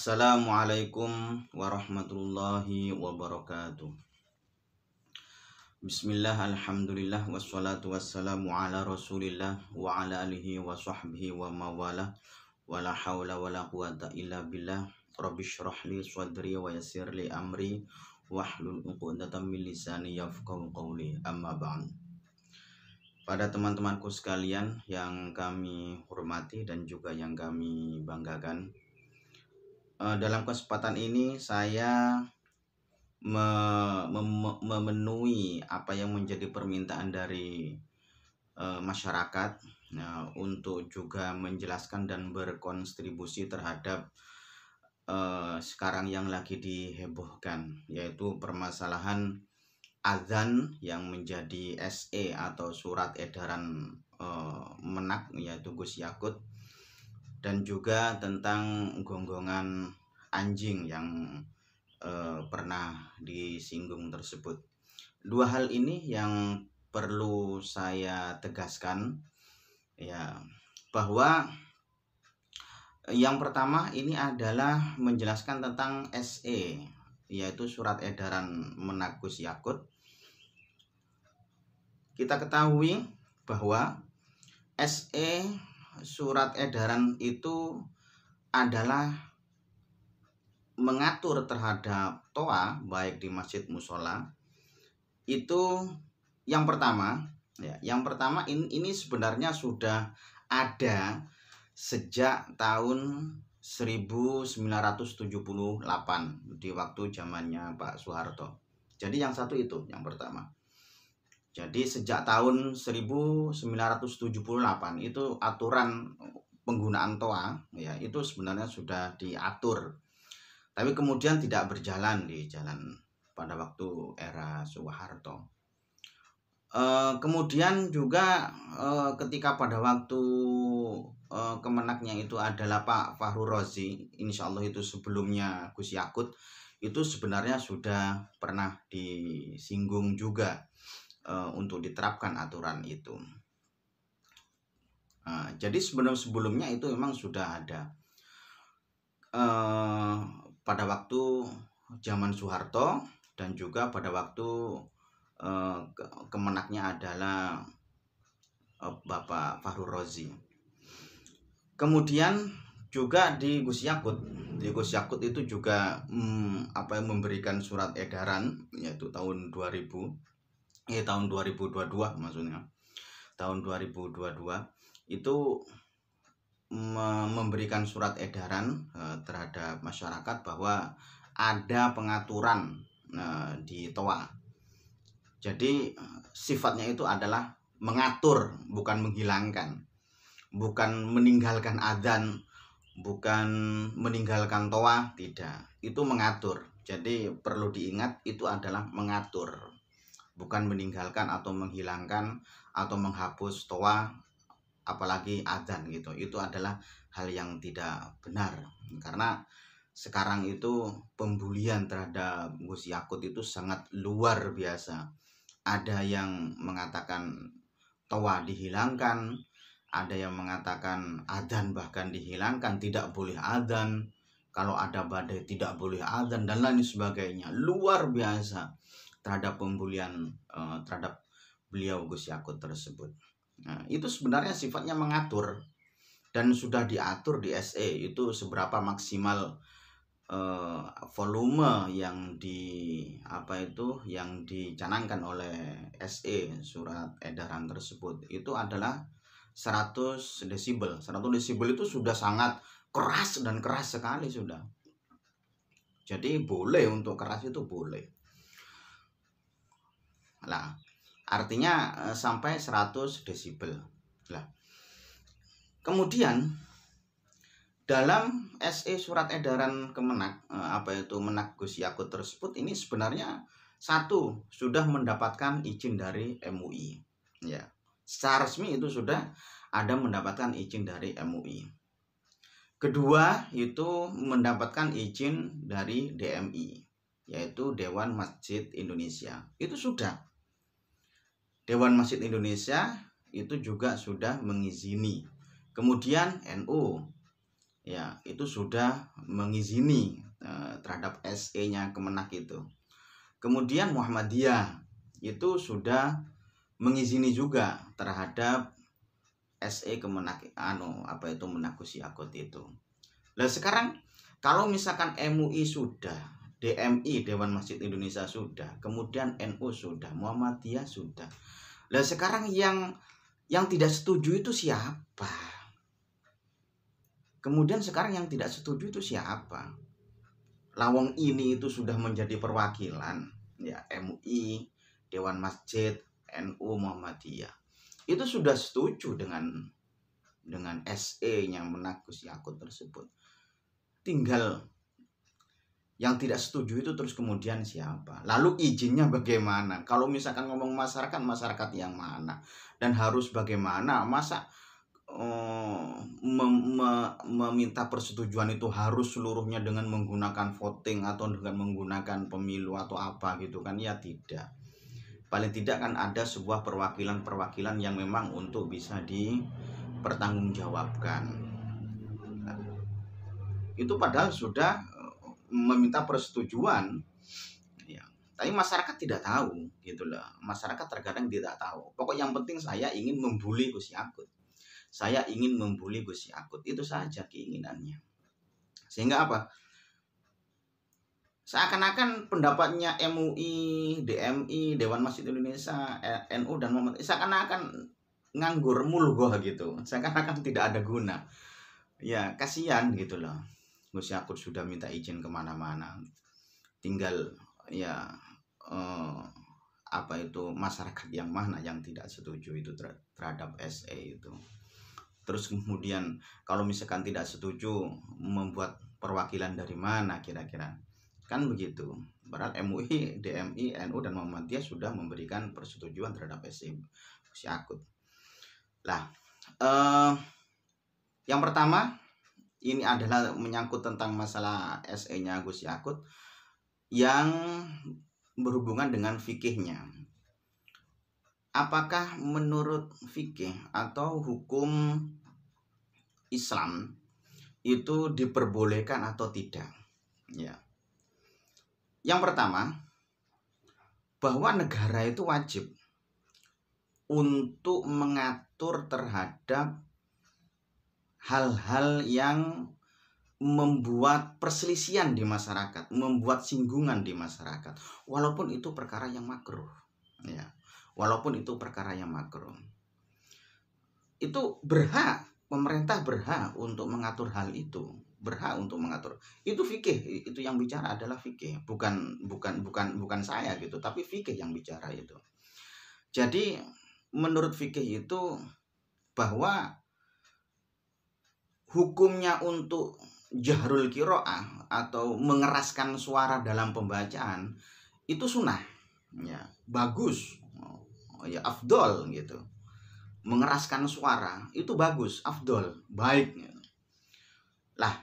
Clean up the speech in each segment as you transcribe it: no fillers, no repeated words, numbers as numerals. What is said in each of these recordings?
Assalamualaikum warahmatullahi wabarakatuh. Bismillah, alhamdulillah, wassalatu wassalamu ala rasulillah wa ala alihi wa sahbihi wa mawala wa la hawla wa la quwata illa billah. Rabbi shrah li sadri wa yassir li amri wahlul 'uqdatam min lisani yafqahu qawli, amma ba'd. Pada teman-temanku sekalian yang kami hormati dan juga yang kami banggakan, dalam kesempatan ini saya memenuhi apa yang menjadi permintaan dari masyarakat untuk juga menjelaskan dan berkontribusi terhadap sekarang yang lagi dihebohkan, yaitu permasalahan azan yang menjadi SE atau surat edaran Menak, yaitu Gus Yakut, dan juga tentang gonggongan anjing yang pernah disinggung tersebut. Dua hal ini yang perlu saya tegaskan, ya, bahwa yang pertama ini adalah menjelaskan tentang SE, yaitu surat edaran Menak Gus Yakut. Kita ketahui bahwa SE surat edaran itu adalah mengatur terhadap toa baik di masjid musola. Itu yang pertama, ya. Yang pertama ini sebenarnya sudah ada sejak tahun 1978 di waktu zamannya Pak Soeharto. Jadi yang satu itu yang pertama. Jadi sejak tahun 1978 itu aturan penggunaan toa, ya, itu sebenarnya sudah diatur. Tapi kemudian tidak berjalan di jalan pada waktu era Soeharto. Kemudian juga ketika pada waktu kemenaknya itu adalah Pak Fahru Rozi, insya Allah itu sebelumnya Gus Yakut, itu sebenarnya sudah pernah disinggung juga untuk diterapkan aturan itu. Jadi sebelumnya itu memang sudah ada. Pada waktu zaman Soeharto dan juga pada waktu kemenaknya adalah Bapak Fahru Rozi. Kemudian juga di Gus Yakut itu juga memberikan surat edaran, yaitu tahun 2022 maksudnya. Tahun 2022 itu memberikan surat edaran terhadap masyarakat bahwa ada pengaturan di toa. Jadi sifatnya itu adalah mengatur, bukan menghilangkan, bukan meninggalkan adzan, bukan meninggalkan toa, tidak. Itu mengatur. Jadi perlu diingat, itu adalah mengatur, bukan meninggalkan atau menghilangkan atau menghapus toa, apalagi adzan gitu. Itu adalah hal yang tidak benar, karena sekarang itu pembulian terhadap Gus Yakut itu sangat luar biasa. Ada yang mengatakan toa dihilangkan, ada yang mengatakan adzan bahkan dihilangkan, tidak boleh adzan, kalau ada badai tidak boleh adzan, dan lain sebagainya. Luar biasa terhadap pembulian terhadap beliau Gus Yakut tersebut. Nah, itu sebenarnya sifatnya mengatur dan sudah diatur di SE itu seberapa maksimal volume yang dicanangkan oleh SE surat edaran tersebut. Itu adalah 100 desibel. 100 desibel itu sudah sangat keras dan keras sekali sudah. Jadi boleh untuk keras itu boleh. Nah, artinya sampai 100 desibel. Nah, kemudian dalam SE surat edaran Kemenak, Menak Gus Yakut tersebut ini sebenarnya satu, sudah mendapatkan izin dari MUI. Ya, secara resmi itu sudah ada mendapatkan izin dari MUI. Kedua, itu mendapatkan izin dari DMI, yaitu Dewan Masjid Indonesia. Itu sudah. Dewan Masjid Indonesia itu juga sudah mengizini. Kemudian NU, ya itu sudah mengizini terhadap SE-nya Kemenak itu. Kemudian Muhammadiyah itu sudah mengizini juga terhadap SE Kemenak Menak Usiakut itu. Nah sekarang kalau misalkan MUI sudah, DMI Dewan Masjid Indonesia sudah, kemudian NU sudah, Muhammadiyah sudah. Nah sekarang yang tidak setuju itu siapa? Kemudian sekarang yang tidak setuju itu siapa? Lawang ini itu sudah menjadi perwakilan ya MUI, Dewan Masjid, NU, Muhammadiyah. Itu sudah setuju dengan SE-nya Menak Usiakut tersebut. Tinggal yang tidak setuju itu terus kemudian siapa? Lalu izinnya bagaimana? Kalau misalkan ngomong masyarakat yang mana? Dan harus bagaimana? Masa meminta persetujuan itu harus seluruhnya dengan menggunakan voting atau dengan menggunakan pemilu atau apa gitu kan? Ya tidak. Paling tidak kan ada sebuah perwakilan yang memang untuk bisa dipertanggungjawabkan. Itu padahal sudah meminta persetujuan ya, tapi masyarakat tidak tahu gitu loh. Masyarakat terkadang tidak tahu. Pokok yang penting saya ingin membuli Gus Yakut. Saya ingin membuli Gus Yakut. Itu saja keinginannya. Sehingga apa? Seakan-akan pendapatnya MUI, DMI, Dewan Masjid Indonesia, NU dan Muhammadiyah seakan-akan nganggur mulgoh gitu. Seakan-akan tidak ada guna. Ya kasihan gitu loh. Gus Yakut sudah minta izin kemana-mana, tinggal ya masyarakat yang mana yang tidak setuju itu terhadap SE itu. Terus kemudian kalau misalkan tidak setuju, membuat perwakilan dari mana kira-kira, kan begitu. Padahal MUI, DMI, NU dan Muhammadiyah sudah memberikan persetujuan terhadap SE Gus Yakut. Lah yang pertama ini adalah menyangkut tentang masalah SE-nya Gus Yakut yang berhubungan dengan fikihnya. Apakah menurut fikih atau hukum Islam itu diperbolehkan atau tidak? Ya. Yang pertama, bahwa negara itu wajib untuk mengatur terhadap hal-hal yang membuat perselisihan di masyarakat, membuat singgungan di masyarakat, walaupun itu perkara yang makruh, ya, walaupun itu perkara yang makruh, itu berhak, pemerintah berhak untuk mengatur hal itu, berhak untuk mengatur. Itu fikih, itu yang bicara adalah fikih, bukan saya gitu, tapi fikih yang bicara itu. Jadi menurut fikih itu bahwa hukumnya untuk jahrul qiraah atau mengeraskan suara dalam pembacaan itu sunnah, ya, bagus, ya, afdol gitu. Mengeraskan suara itu bagus, afdol, baik. Lah,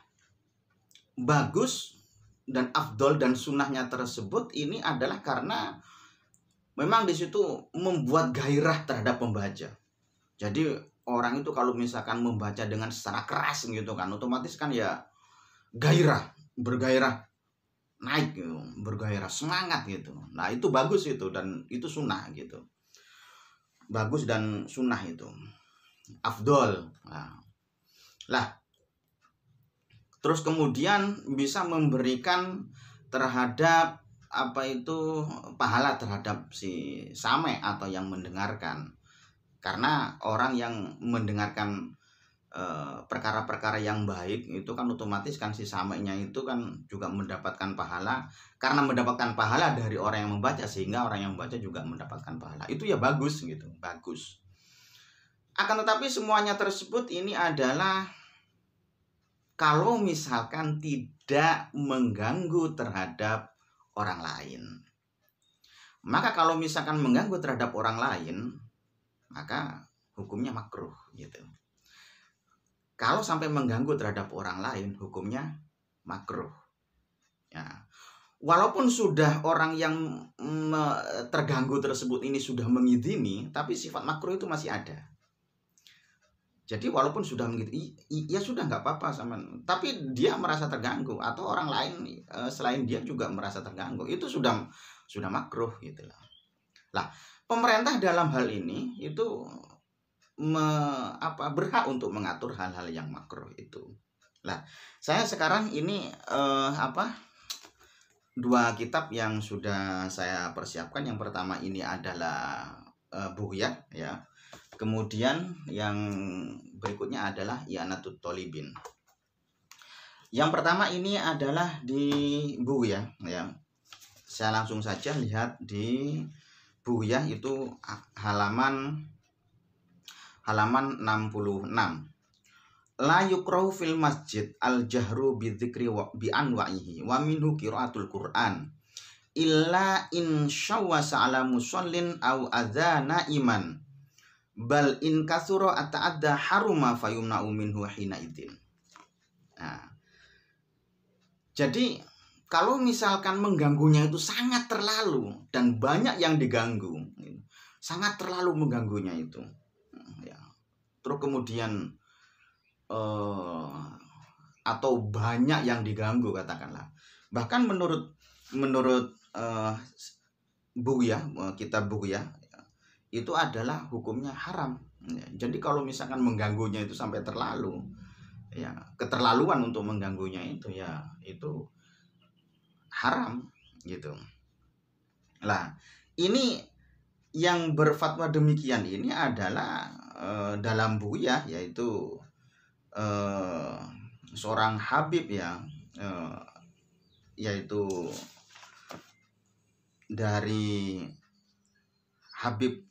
bagus dan afdol dan sunnahnya tersebut ini adalah karena memang di situ membuat gairah terhadap pembaca. Jadi orang itu kalau misalkan membaca dengan secara keras gitu kan, otomatis kan ya gairah, bergairah, naik gitu, bergairah, semangat gitu. Nah itu bagus itu, dan itu sunnah gitu, bagus dan sunnah itu afdol. Lah terus kemudian bisa memberikan terhadap pahala terhadap si same atau yang mendengarkan. Karena orang yang mendengarkan perkara-perkara yang baik itu kan otomatis kan si samanya itu kan juga mendapatkan pahala, karena mendapatkan pahala dari orang yang membaca, sehingga orang yang membaca juga mendapatkan pahala. Itu ya bagus gitu, bagus. Akan tetapi semuanya tersebut ini adalah kalau misalkan tidak mengganggu terhadap orang lain. Maka kalau misalkan mengganggu terhadap orang lain, maka hukumnya makruh gitu. Kalau sampai mengganggu terhadap orang lain, hukumnya makruh. Ya. Walaupun sudah orang yang terganggu tersebut ini sudah mengizini, tapi sifat makruh itu masih ada. Jadi walaupun sudah begitu, ya sudah nggak apa-apa sama, tapi dia merasa terganggu atau orang lain selain dia juga merasa terganggu, itu sudah makruh gitu lah. Lah, pemerintah dalam hal ini itu berhak untuk mengatur hal-hal yang makruh itu. Lah, saya sekarang ini dua kitab yang sudah saya persiapkan. Yang pertama ini adalah Bughyah ya. Kemudian yang berikutnya adalah I'anatut Thalibin. Yang pertama ini adalah di Bughyah ya. Saya langsung saja lihat di Bughyah itu halaman 66. La yukrahu fil masjid al-jahru bidzikri bi anwa'ihi wa minhu qiraatul Qur'an illa in syawwasa ala musallin aw adzana iman bal in kasura ata'adda haruma fayumna'u minhu hina idzin. Nah, jadi kalau misalkan mengganggunya itu sangat terlalu dan banyak yang diganggu, sangat terlalu mengganggunya itu, ya. Terus kemudian atau banyak yang diganggu katakanlah. Bahkan menurut Bughyah, kitab Bughyah itu adalah hukumnya haram. Jadi kalau misalkan mengganggunya itu sampai terlalu, ya keterlaluan untuk mengganggunya itu ya itu haram gitu. Lah, ini yang berfatwa demikian ini adalah dalam Bughyah, yaitu seorang Habib ya, yaitu dari Habib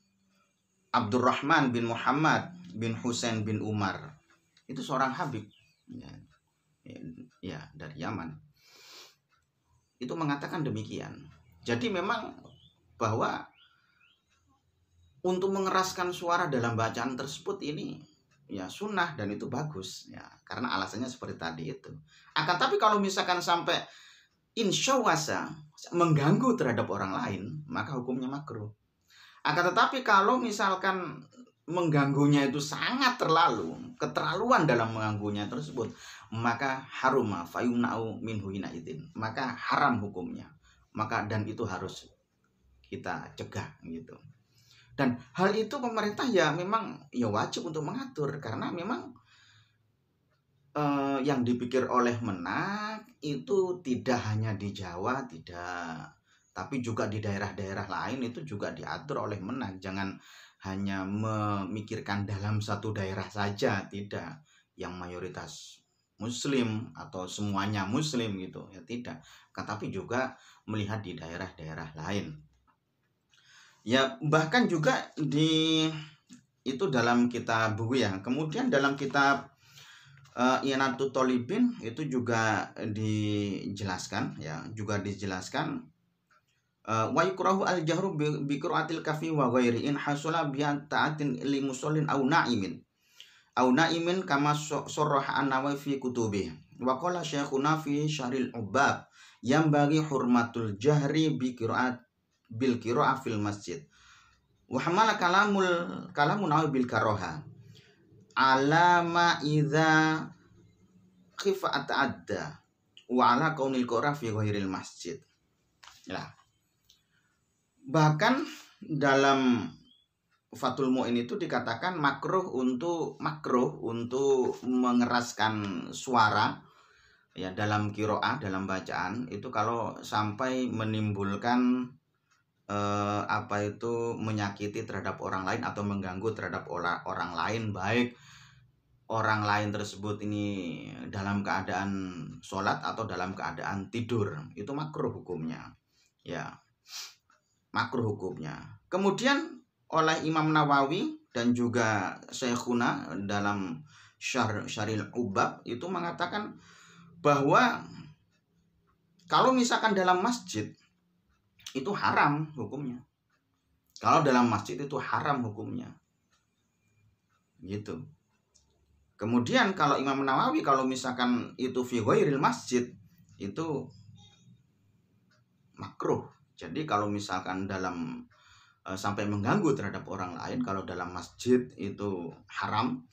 Abdurrahman bin Muhammad bin Husain bin Umar. Itu seorang Habib ya dari Yaman. Itu mengatakan demikian. Jadi memang bahwa untuk mengeraskan suara dalam bacaan tersebut ini ya sunnah dan itu bagus ya, karena alasannya seperti tadi itu. Akan tapi kalau misalkan sampai insyawasa mengganggu terhadap orang lain, maka hukumnya makruh. Akan tetapi kalau misalkan mengganggunya itu sangat terlalu, keterlaluan dalam mengganggunya tersebut, maka haruma fayumna'u minhu hina idzin, maka haram hukumnya, maka dan itu harus kita cegah gitu. Dan hal itu pemerintah ya memang ya wajib untuk mengatur, karena memang yang dipikir oleh Menak itu tidak hanya di Jawa, tidak, tapi juga di daerah-daerah lain itu juga diatur oleh Menak. Jangan hanya memikirkan dalam satu daerah saja, tidak, yang mayoritas Muslim atau semuanya Muslim gitu ya, tidak, tetapi juga melihat di daerah-daerah lain. Ya bahkan juga di itu dalam kitab Bughyah. Kemudian dalam kitab I'anatut Thalibin itu juga dijelaskan ya, juga dijelaskan wa yukrahu al-jahru bi qiraatil kafi wa ghairi in hasula bi ta'atin li musallin aw na'imin kama sarraha an-Nawawi fi kutubi wa qala syekhuna fi Syaril Ubab yang bagi hurmatul jahri bi qiraat bil qiraah fil masjid wa hamala kalamun aw bil karaha alama idza khifa ata'adda wa ala kaunil qira fi ghairil masjid. Nah, bahkan dalam Fathul Mu'in itu dikatakan makruh untuk mengeraskan suara ya dalam qiraah, dalam bacaan itu kalau sampai menimbulkan menyakiti terhadap orang lain atau mengganggu terhadap orang lain, baik orang lain tersebut ini dalam keadaan sholat atau dalam keadaan tidur, itu makruh hukumnya ya, makruh hukumnya. Kemudian oleh Imam Nawawi dan juga Syekhuna dalam Syaril Ubab itu mengatakan bahwa kalau misalkan dalam masjid itu haram hukumnya. Kalau dalam masjid itu haram hukumnya gitu. Kemudian kalau Imam Nawawi kalau misalkan itu fi ghairil masjid itu makruh. Jadi kalau misalkan dalam sampai mengganggu terhadap orang lain, kalau dalam masjid itu haram,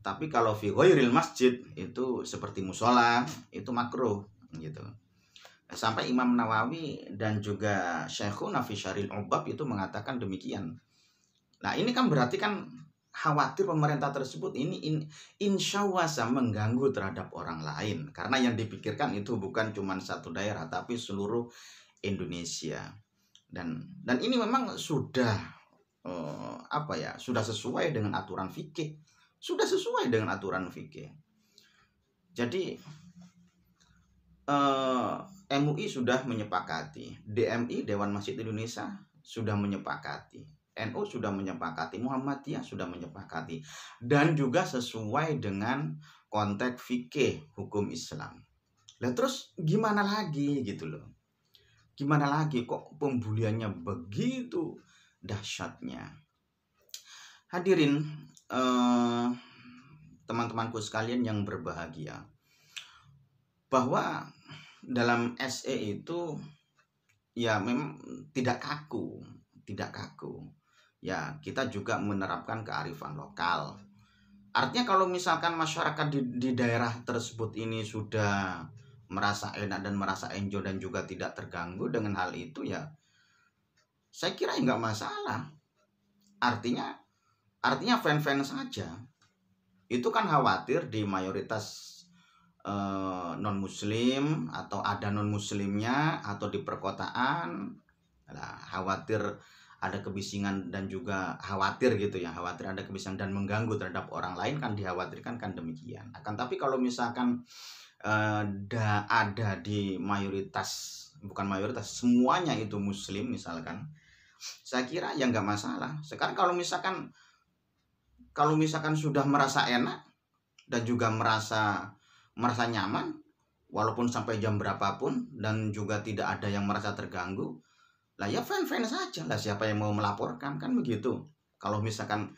Tapi kalau fi ghairil masjid itu seperti musola itu makruh gitu. Sampai Imam Nawawi dan juga Syekhuna fi Syaril Ubab itu mengatakan demikian. Nah ini kan berarti kan khawatir pemerintah tersebut ini insyawasa mengganggu terhadap orang lain, karena yang dipikirkan itu bukan cuma satu daerah tapi seluruh Indonesia. Dan ini memang sudah sudah sesuai dengan aturan fikih, Jadi MUI sudah menyepakati, DMI Dewan Masjid Indonesia sudah menyepakati, NU sudah menyepakati, Muhammadiyah sudah menyepakati, dan juga sesuai dengan konteks fikih hukum Islam. Lah terus gimana lagi gitu loh? Gimana lagi kok pembuliannya begitu dahsyatnya? Hadirin teman-temanku sekalian yang berbahagia, bahwa dalam SE itu ya memang tidak kaku. Ya, kita juga menerapkan kearifan lokal. Artinya kalau misalkan masyarakat di daerah tersebut ini sudah merasa enak dan merasa enjoy dan juga tidak terganggu dengan hal itu, ya saya kira nggak masalah. Artinya fan-fan saja. Itu kan khawatir di mayoritas non muslim atau ada non muslimnya atau di perkotaan, khawatir ada kebisingan dan juga khawatir ada kebisingan dan mengganggu terhadap orang lain, kan dikhawatirkan kan demikian. Akan tapi kalau misalkan ada di bukan mayoritas, semuanya itu muslim misalkan, saya kira ya nggak masalah. Sekarang kalau misalkan sudah merasa enak dan juga merasa nyaman walaupun sampai jam berapapun dan juga tidak ada yang merasa terganggu, lah ya fan-fan saja lah, siapa yang mau melaporkan, kan begitu. Kalau misalkan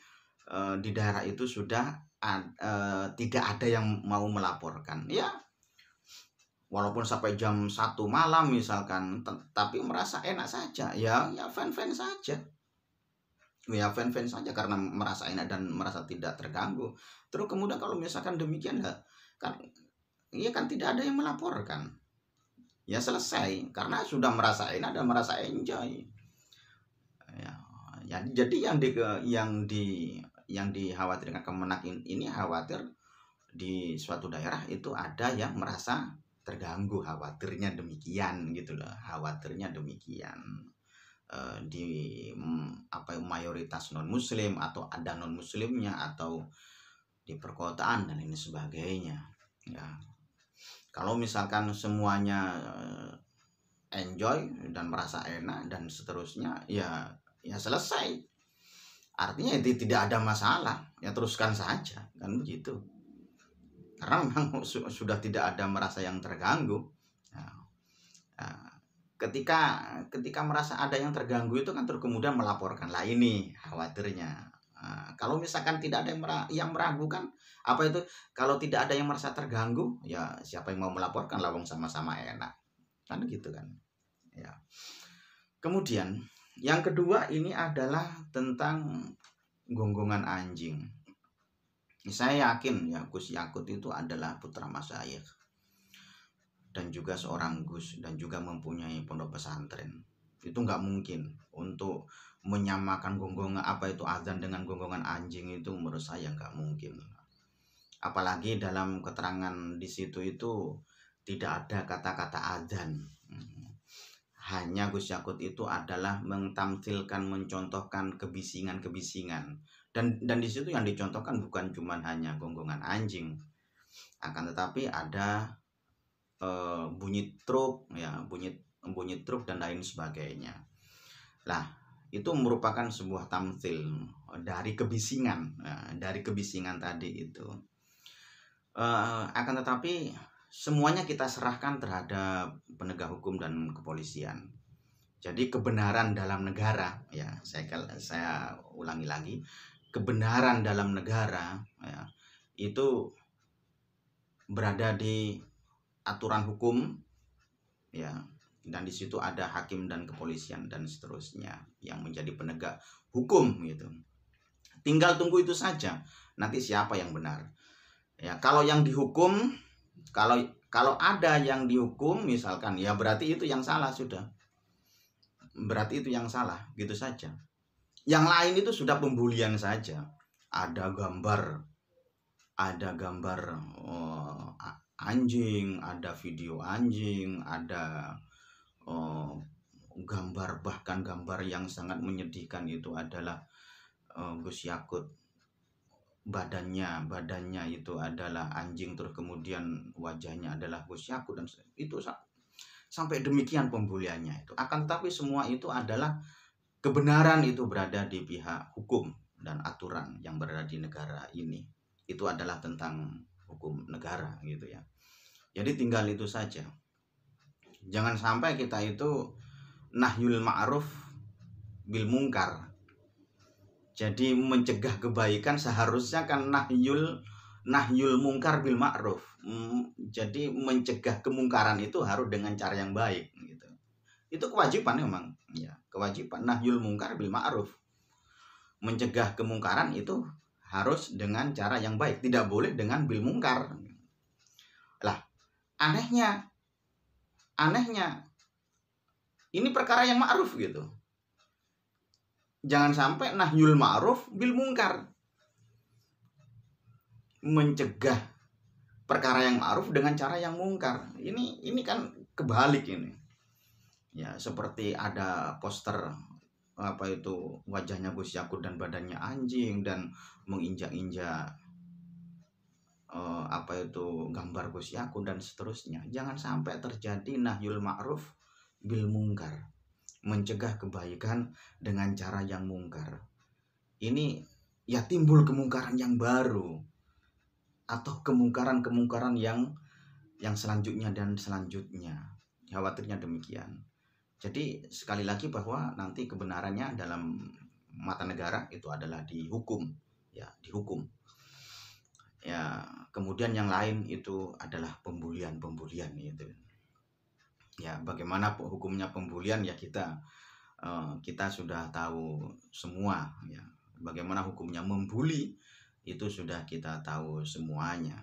di daerah itu sudah tidak ada yang mau melaporkan, ya walaupun sampai jam 1 malam misalkan, tapi merasa enak saja, ya fan-fan saja. Ya fan-fan saja karena merasa enak dan merasa tidak terganggu. Terus kemudian kalau misalkan demikian, kan tidak ada yang melaporkan, ya selesai, karena sudah merasa enak dan merasa enjoy. Ya jadi yang dikhawatirkan Kemenak ini khawatir di suatu daerah itu ada yang merasa terganggu, khawatirnya demikian gitu loh, di mayoritas non muslim atau ada non muslimnya atau di perkotaan dan ini sebagainya. Ya, kalau misalkan semuanya enjoy dan merasa enak dan seterusnya, ya selesai. Artinya itu tidak ada masalah, ya teruskan saja, kan begitu. Karena memang sudah tidak ada merasa yang terganggu. Ketika merasa ada yang terganggu itu kan terus kemudian melaporkan, lah ini khawatirnya. Kalau misalkan tidak ada yang meragukan, apa itu, kalau tidak ada yang merasa terganggu, ya siapa yang mau melaporkan, lawang sama-sama enak, kan gitu kan ya. Kemudian yang kedua ini adalah tentang gonggongan anjing. Saya yakin ya Gus Yakut itu adalah putra masyayikh dan juga seorang Gus dan juga mempunyai pondok pesantren. Itu nggak mungkin untuk menyamakan gonggongan azan dengan gonggongan anjing, itu menurut saya nggak mungkin. Apalagi dalam keterangan di situ itu tidak ada kata-kata azan. Hanya Gus Yakut itu adalah mentamsilkan, mencontohkan kebisingan-kebisingan. Dan di situ yang dicontohkan bukan cuma hanya gonggongan anjing, akan tetapi ada bunyi truk ya, bunyi truk dan lain sebagainya. Lah, itu merupakan sebuah tamsil dari kebisingan, tadi itu. Akan tetapi semuanya kita serahkan terhadap penegak hukum dan kepolisian. Jadi kebenaran dalam negara, ya saya ulangi lagi, kebenaran dalam negara ya, itu berada di aturan hukum ya, dan di situ ada hakim dan kepolisian dan seterusnya yang menjadi penegak hukum gitu. Tinggal tunggu itu saja. Nanti siapa yang benar? Ya, kalau yang dihukum, kalau ada yang dihukum misalkan, ya berarti itu yang salah sudah. Berarti itu yang salah, gitu saja. Yang lain itu sudah pembulian saja. Ada gambar anjing, ada video anjing, ada gambar, bahkan gambar yang sangat menyedihkan itu adalah Gus Yakut badannya itu adalah anjing, terus kemudian wajahnya adalah Gus Yakut, dan itu sampai demikian pembuliannya itu. Akan tetapi semua itu adalah kebenaran itu berada di pihak hukum dan aturan yang berada di negara ini. Itu adalah tentang hukum negara gitu ya. Jadi tinggal itu saja. Jangan sampai kita itu nahyul ma'ruf bil mungkar. Jadi mencegah kebaikan seharusnya kan nahyul mungkar bil ma'ruf. Jadi mencegah kemungkaran itu harus dengan cara yang baik gitu. Itu kewajiban memang, ya, kewajiban nahyul mungkar bil ma'ruf. Mencegah kemungkaran itu harus dengan cara yang baik, tidak boleh dengan bil mungkar. Lah, anehnya ini perkara yang ma'ruf gitu. Jangan sampai nahyul ma'ruf bil mungkar. Mencegah perkara yang ma'ruf dengan cara yang mungkar. Ini kan kebalik ini. Ya, seperti ada poster apa itu wajahnya Gus Yakut dan badannya anjing dan menginjak-injak apa itu gambar Gus Yakut dan seterusnya. Jangan sampai terjadi nahyul ma'ruf bil mungkar. Mencegah kebaikan dengan cara yang mungkar. Ini ya timbul kemungkaran yang baru atau kemungkaran yang selanjutnya dan selanjutnya. Khawatirnya demikian. Jadi sekali lagi bahwa nanti kebenarannya dalam mata negara itu adalah dihukum, ya, dihukum. Ya, kemudian yang lain itu adalah pembulian gitu. Ya, bagaimana hukumnya pembulian ya kita sudah tahu semua ya. Bagaimana hukumnya membuli itu sudah kita tahu semuanya.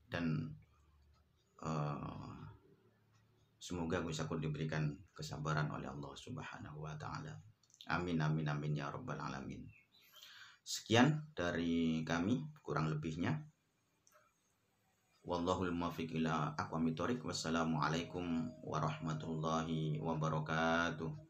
Dan semoga Gus Yakut diberikan kesabaran oleh Allah Subhanahu wa taala. Amin amin amin ya rabbal alamin. Sekian dari kami, kurang lebihnya wallahul muwaffiq ila aqwamit thoriq. Wassalamualaikum warahmatullahi wabarakatuh.